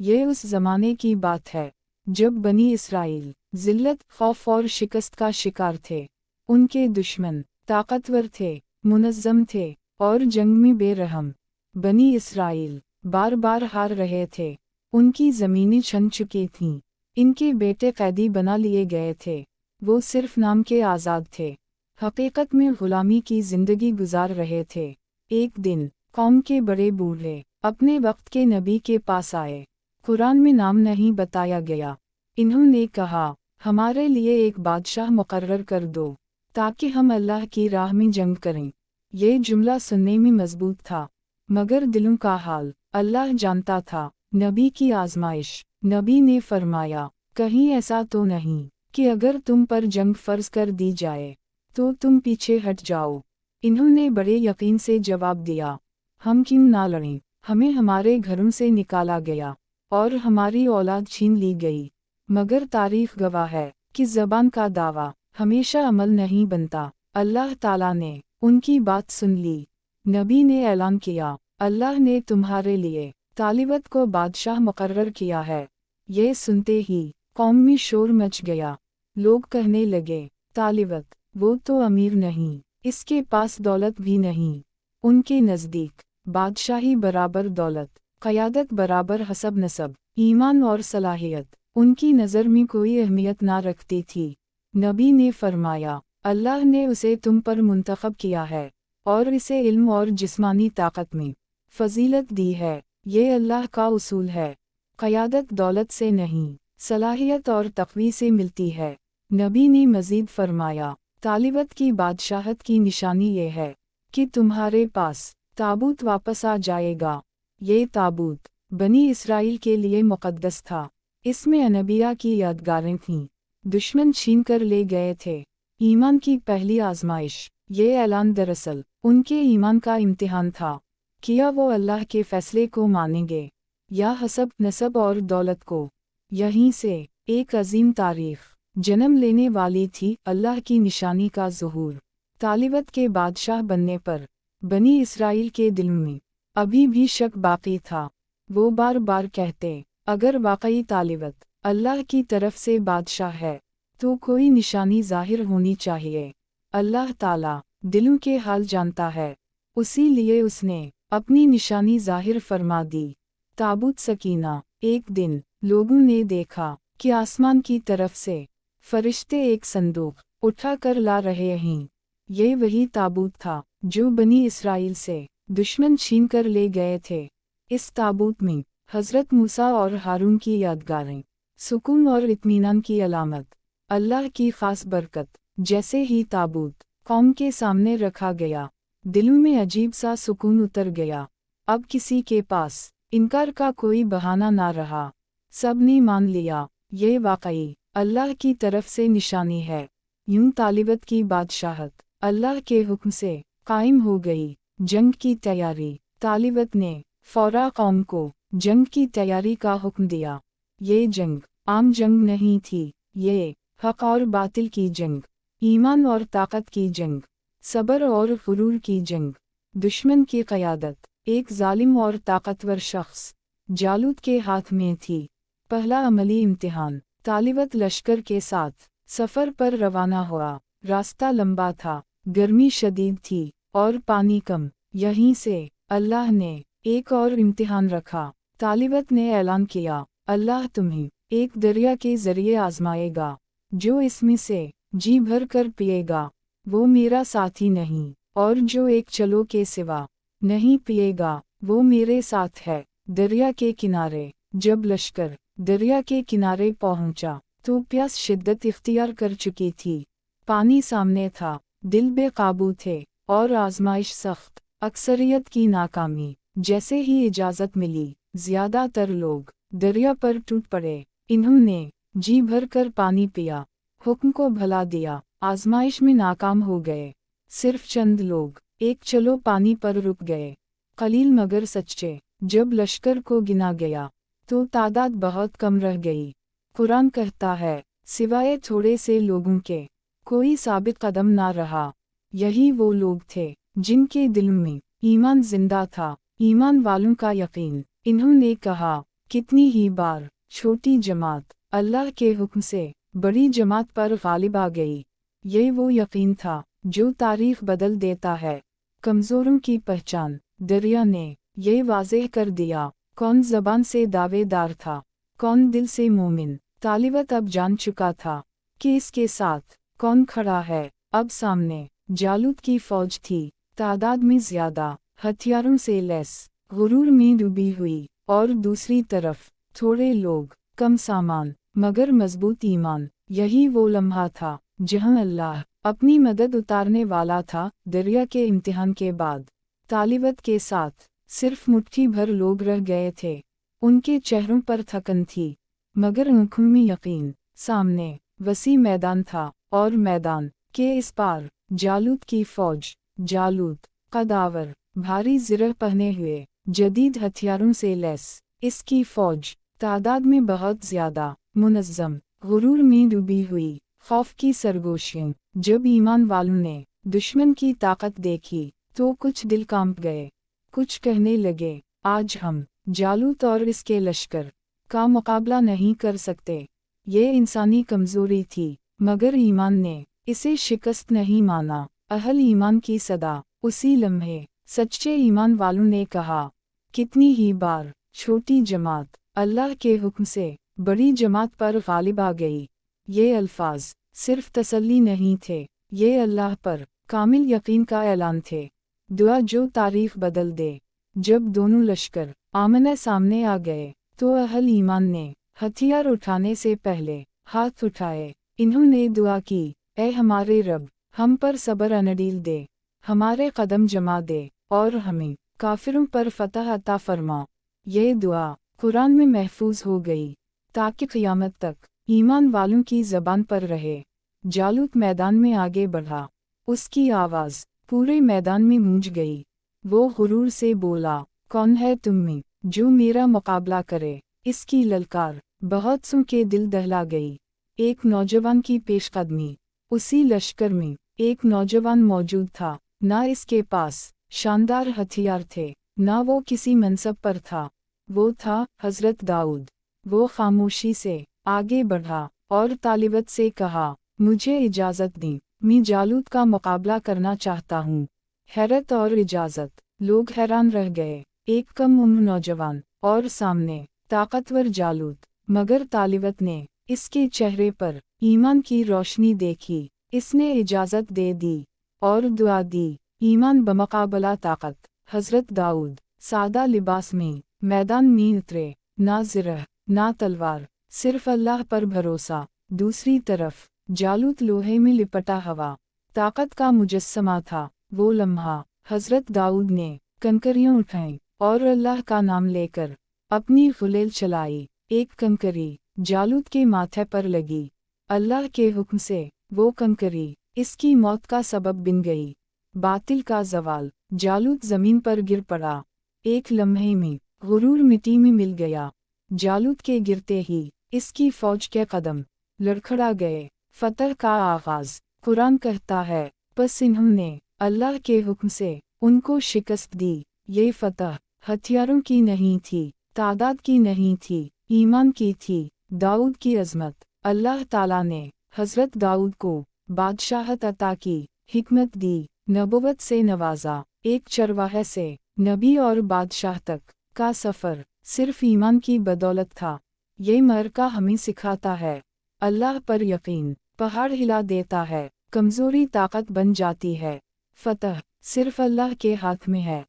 ये उस ज़माने की बात है जब बनी इसराइल ज़िल्लत, खौफ और शिकस्त का शिकार थे। उनके दुश्मन ताकतवर थे, मुनज़्ज़म थे और जंग में बेरहम। बनी इसराइल बार बार हार रहे थे। उनकी ज़मीनें छन चुकी थीं। इनके बेटे कैदी बना लिए गए थे। वो सिर्फ नाम के आज़ाद थे, हकीकत में ग़ुलामी की ज़िंदगी गुजार रहे थे। एक दिन कौम के बड़े बूढ़े अपने वक्त के नबी के पास आए। कुरान में नाम नहीं बताया गया। इन्होंने कहा, हमारे लिए एक बादशाह मुकर्रर कर दो ताकि हम अल्लाह की राह में जंग करें। ये जुमला सुनने में मजबूत था, मगर दिलों का हाल अल्लाह जानता था। नबी की आजमाइश। नबी ने फरमाया, कहीं ऐसा तो नहीं कि अगर तुम पर जंग फ़र्ज कर दी जाए तो तुम पीछे हट जाओ। इन्होंने बड़े यकीन से जवाब दिया, हम क्यों ना लड़ें। हमें हमारे घरों से निकाला गया और हमारी औलाद छीन ली गई, मगर तारीख़ गवाह है कि ज़बान का दावा हमेशा अमल नहीं बनता। अल्लाह ताला ने उनकी बात सुन ली। नबी ने ऐलान किया, अल्लाह ने तुम्हारे लिए तालिबत को बादशाह मुकर्रर किया है। ये सुनते ही कौम में शोर मच गया। लोग कहने लगे, तालिबत, वो तो अमीर नहीं, इसके पास दौलत भी नहीं। उनके नज़दीक बादशाही बराबर दौलत, क़यादत बराबर हसब नसब, ईमान और सलाहियत उनकी नज़र में कोई अहमियत ना रखती थी। नबी ने फरमाया, अल्लाह ने उसे तुम पर मुंतखब किया है और इसे इल्म और जिस्मानी ताकत में फ़जीलत दी है। ये अल्लाह का उसूल है। क़यादत दौलत से नहीं, सलाहियत और तक़वी से मिलती है। नबी ने मज़ीद फरमाया, तालिबत की बादशाहत की निशानी ये है कि तुम्हारे पास ताबूत वापस आ जाएगा। ये ताबूत बनी इसराइल के लिए मुक़द्दस था। इसमें अनबिया की यादगारें थीं। दुश्मन छीन कर ले गए थे। ईमान की पहली आजमाइश। ये ऐलान दरअसल उनके ईमान का इम्तिहान था। किया वो अल्लाह के फ़ैसले को मानेंगे या हसब नसब और दौलत को। यहीं से एक अजीम तारीख़ जन्म लेने वाली थी, अल्लाह की निशानी का ज़ुहूर। तालिबत के बादशाह बनने पर बनी इसराइल के दिल में अभी भी शक बाकी था। वो बार बार कहते, अगर वाकई तालिबत अल्लाह की तरफ से बादशाह है तो कोई निशानी ज़ाहिर होनी चाहिए। अल्लाह ताला दिलों के हाल जानता है, उसी लिए उसने अपनी निशानी ज़ाहिर फरमा दी। ताबूत सकीना। एक दिन लोगों ने देखा कि आसमान की तरफ से फरिश्ते एक संदूक उठा कर ला रहे हैं। ये वही ताबूत था जो बनी इसराइल से दुश्मन छीन कर ले गए थे। इस ताबूत में हज़रत मूसा और हारून की यादगारें, सुकून और इत्मीनान की अलामत, अल्लाह की ख़ास बरकत। जैसे ही ताबूत कौम के सामने रखा गया, दिलों में अजीब सा सुकून उतर गया। अब किसी के पास इनकार का कोई बहाना ना रहा। सब ने मान लिया, ये वाकई अल्लाह की तरफ से निशानी है। यूं तालिबत की बादशाहत अल्लाह के हुक्म से कायम हो गई। जंग की तैयारी। तालिबत ने फ़ौरा कौम को जंग की तैयारी का हुक्म दिया। ये जंग आम जंग नहीं थी, ये हक़ और बातिल की जंग, ईमान और ताकत की जंग, सब्र और गुरूर की जंग। दुश्मन की क़यादत एक जालिम और ताकतवर शख्स जालूत के हाथ में थी। पहला अमली इम्तिहान। तालिबत लश्कर के साथ सफ़र पर रवाना हुआ। रास्ता लंबा था, गर्मी शदीद थी और पानी कम। यहीं से अल्लाह ने एक और इम्तिहान रखा। तालिबत ने ऐलान किया, अल्लाह तुम्हें एक दरिया के ज़रिए आज़माएगा। जो इसमें से जी भर कर पिएगा वो मेरा साथी नहीं, और जो एक चलो के सिवा नहीं पिएगा वो मेरे साथ है। दरिया के किनारे। जब लश्कर दरिया के किनारे पहुंचा तो प्यास शिद्दत इख्तियार कर चुकी थी। पानी सामने था, दिल बेकाबू थे और आजमाइश सख्त। अक्सरियत की नाकामी। जैसे ही इजाज़त मिली, ज़्यादातर लोग दरिया पर टूट पड़े। इन्होंने जी भर कर पानी पिया, हुक्म को भला दिया, आजमाइश में नाकाम हो गए। सिर्फ चंद लोग एक चलो पानी पर रुक गए, कलील मगर सच्चे। जब लश्कर को गिना गया तो तादाद बहुत कम रह गई। कुरान कहता है, सिवाय थोड़े से लोगों के कोई साबित कदम ना रहा। यही वो लोग थे जिनके दिल में ईमान जिंदा था, ईमान वालों का यकीन। इन्होंने कहा, कितनी ही बार छोटी जमात अल्लाह के हुक्म से बड़ी जमात पर गालिब आ गई। ये वो यकीन था जो तारीख बदल देता है। कमज़ोरों की पहचान दरिया ने ये वाज़ेह कर दिया, कौन ज़बान से दावेदार था, कौन दिल से मोमिन। तालिबत अब जान चुका था कि इसके साथ कौन खड़ा है। अब सामने जालूत की फौज थी, तादाद में ज़्यादा, हथियारों से लैस, गुरूर में डूबी हुई, और दूसरी तरफ थोड़े लोग, कम सामान, मगर मजबूत ईमान। यही वो लम्हा था जहां अल्लाह अपनी मदद उतारने वाला था। दरिया के इम्तिहान के बाद तालिबत के साथ सिर्फ मुट्ठी भर लोग रह गए थे। उनके चेहरों पर थकन थी, मगर आँखों में यकीन। सामने वसी मैदान था, और मैदान के इस पार जालूत की फौज। जालूत कदावर, भारी ज़िरह पहने हुए, जदीद हथियारों से लैस। इसकी फौज तादाद में बहुत ज़्यादा, मुनज़्ज़म, गुरूर में डूबी हुई, खौफ की सरगोशियों। जब ईमान वालों ने दुश्मन की ताकत देखी तो कुछ दिल कांप गए। कुछ कहने लगे, आज हम जालूत और इसके लश्कर का मुकाबला नहीं कर सकते। ये इंसानी कमज़ोरी थी, मगर ईमान ने इसे शिकस्त नहीं माना। अहल ईमान की सदा। उसी लम्हे सच्चे ईमान वालों ने कहा, कितनी ही बार छोटी जमात अल्लाह के हुक्म से बड़ी जमात पर गालिब आ गई। ये अल्फाज सिर्फ तसल्ली नहीं थे, ये अल्लाह पर कामिल यकीन का ऐलान थे। दुआ जो तारीख बदल दे। जब दोनों लश्कर आमने सामने आ गए तो अहल ईमान ने हथियार उठाने से पहले हाथ उठाए। इन्होंने दुआ की, ऐ हमारे रब, हम पर सब्र अनडील दे, हमारे कदम जमा दे, और हमें काफिरों पर फतह अता फरमा। ये दुआ कुरान में महफूज हो गई ताकि क़यामत तक ईमान वालों की ज़बान पर रहे। जालूत मैदान में आगे बढ़ा, उसकी आवाज़ पूरे मैदान में गूंज गई। वो गुरूर से बोला, कौन है तुम में जो मेरा मुकाबला करे। इसकी ललकार बहुत सौ के दिल दहला गई। एक नौजवान की पेशकदमी। उसी लश्कर में एक नौजवान मौजूद था, ना इसके पास शानदार हथियार थे, ना वो किसी मनसब पर था। वो था हज़रत दाऊद। वो खामोशी से आगे बढ़ा और तालिबत से कहा, मुझे इजाज़त दी, मैं जालूत का मुकाबला करना चाहता हूँ। हैरत और इजाज़त। लोग हैरान रह गए। एक कम उम्र नौजवान और सामने ताकतवर जालूत। मगर तालिबत ने इसके चेहरे पर ईमान की रोशनी देखी। इसने इजाज़त दे दी और दुआ दी, ईमान बमुकाबला ताकत। हज़रत दाऊद सादा लिबास में मैदान में उतरे, ना ज़िरह ना तलवार, सिर्फ अल्लाह पर भरोसा। दूसरी तरफ जालूत लोहे में लिपटा हवा, ताकत का मुजस्समा था। वो लम्हा हज़रत दाऊद ने कंकरियाँ उठाईं और अल्लाह का नाम लेकर अपनी गुलेल चलाई। एक कंकरी जालूत के माथे पर लगी। अल्लाह के हुक्म से वो कंकरी इसकी मौत का सबब बन गई। बातिल का ज़वाल। जालूत ज़मीन पर गिर पड़ा। एक लम्हे में गुरूर मिट्टी में मिल गया। जालूत के गिरते ही इसकी फौज के कदम लड़खड़ा गए। फतह का आगाज़। कुरान कहता है, बस इन्होंने अल्लाह के हुक्म से उनको शिकस्त दी। ये फतह हथियारों की नहीं थी, तादाद की नहीं थी, ईमान की थी। दाऊद की अज़मत। अल्लाह ताला ने हज़रत दाऊद को बादशाहत अता की, हिकमत दी, नबुवत से नवाजा। एक चरवाहे से नबी और बादशाह तक का सफ़र सिर्फ ईमान की बदौलत था। ये मरका हमें सिखाता है, अल्लाह पर यकीन पहाड़ हिला देता है, कमज़ोरी ताकत बन जाती है। फतह सिर्फ अल्लाह के हाथ में है।